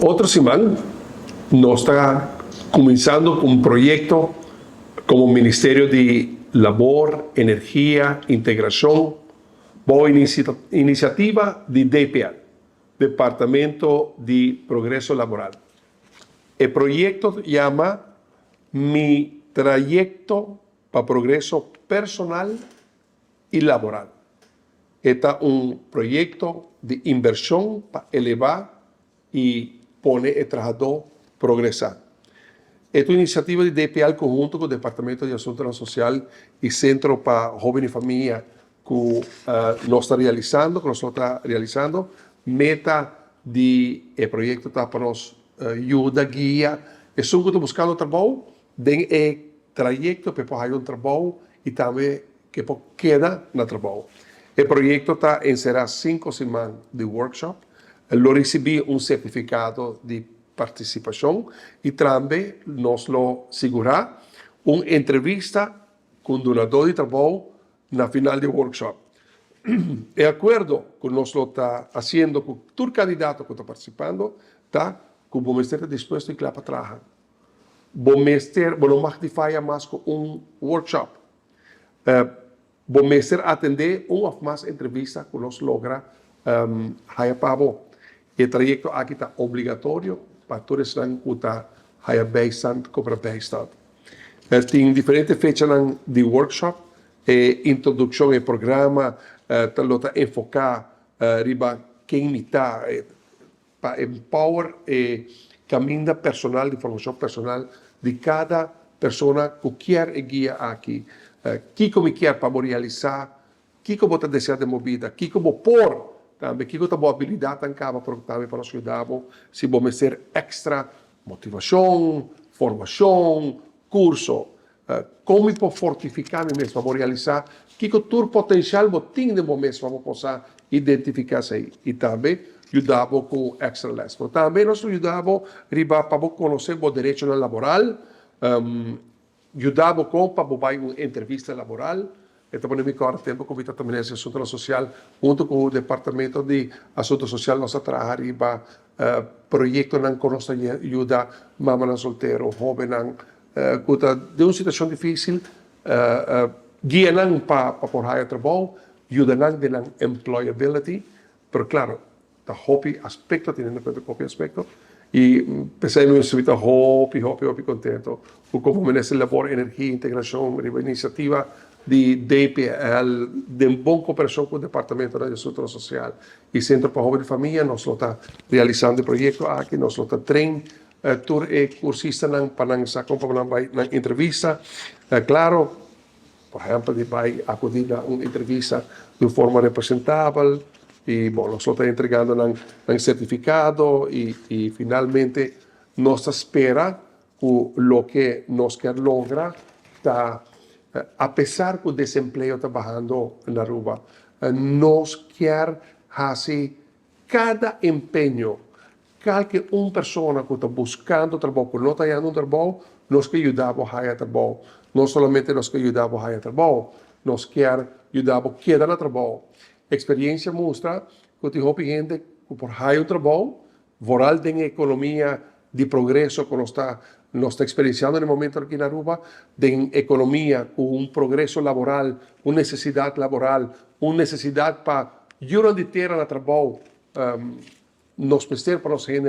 Outra semana, nós está começando um projeto como Ministério de Labor, Energia, Integração, boa iniciativa de DPL, Departamento de Progresso Laboral. O projeto chama Mi Trayecto para Progresso Personal e Laboral. Este é um projeto de inversão para elevar e poner o trabalhador a progressar. Esta iniciativa de DPL conjunto com o Departamento de Assuntos Social e Centro para Jovens e Família que nós está realizando, meta de projeto está para nós ajuda, guia, e são que estão buscando trabalho, tem o trajeto para fazer um trabalho e também que queda no trabalho. O projeto está encerrado 5 semanas de workshop. Lo recebi un certificado de participação e também nos lo segura uma entrevista com o donador de trabalho na final do workshop. De acordo com nós lo está fazendo com todo candidato que está participando, tá? Que vamos estar disposto a ir para trabalhar. Vamos magnificar mais com um workshop. Vamos estar atender uma ou mais entrevistas que nós logra para o trajecto aqui está obrigatório para todos que estão bijstand, para bijstand. Tem diferentes fechas de workshop, introdução ao programa, está enfocar riba quem está para empower caminho personal, de formação personal de cada pessoa que quer guiar aqui. Que como quer para realizar, que como está desejando de movida, que como por também que boa habilidade também para nos ajudar se vamos ter extra motivação, formação, curso, como para fortificar mesmo, para realizar que todo potencial que tem de mesmo para poder identificar-se e também ajudava com extra lesson. Também nós ajudava para conhecer o direito laboral, ajudava para uma entrevista laboral. Então, nós agora temos convidado também esse assunto social, junto com o Departamento de Assuntos Social, nós trabalhamos para projetos que nos ajudam mamães solteiros, jovens, que estão de uma situação difícil, guiam para poder trabalhar, ajudam na employability, mas, claro, está hobby aspecto, tendo em conta o aspecto, e pensei no instituto hobby contento, como nessa labor, energia, integração, iniciativa de DPL, de boa cooperação com o Departamento de Assuntos Social e Centro para Jovens e Família, nós estamos realizando o projeto aqui, nós estamos treinando cursistas para na entrevista. Claro, por exemplo, vai acudir a uma entrevista de forma representável e, bom, nós estamos entregando um certificado e finalmente, nós esperamos que o que nós queremos lograr está apesar que o desemprego está bajando na rua, nós queremos fazer cada empenho, qualquer pessoa que está buscando trabalho, que não está ganhando trabalho, nós que ajudamos a ganhar trabalho. Não somente nós que ajudamos a ganhar trabalho, nós queremos ajudar a quedar no trabalho. A experiência mostra que tem gente que por ganhar trabalho, voral tem economia de progresso que nós está experienciando no momento aqui na Aruba, de economia com progresso laboral, uma necessidade laboral, uma necessidade para durante ter no trabalho, nós precisamos para nós gente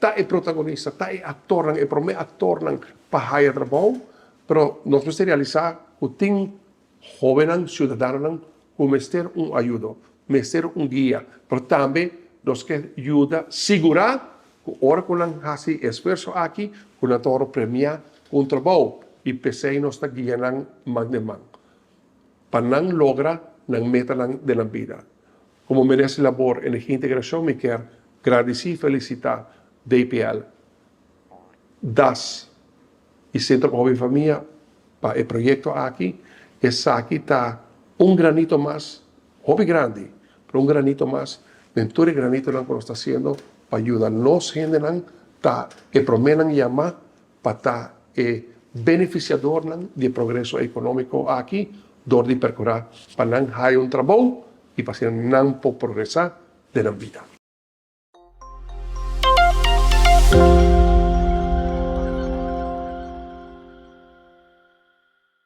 tá protagonista, tá ator, é primeiro ator para ganhar trabalho, mas nós precisamos realizar que tem jovens cidadãos que ter ajuda, ter guia, mas também nós queremos ajuda a segurar ora que nós fazemos esforço aqui, que nós temos premiar com trabalho e pensei nós está guiando mais de mais. Para não lograr a meta da vida. Como merece labor, energia e integração, me quero agradecer e felicitar DPL, DAS e Centro para Jovens e Família para o projeto aqui. Essa aqui está granito mais, hobby grande, pero granito mais, dentro do granito que nós está fazendo, para ajudar nós, gente, que promenan chamar para estar beneficiador de progresso econômico aqui, dor de percorrer para não ter trabalho e para não progressar na vida.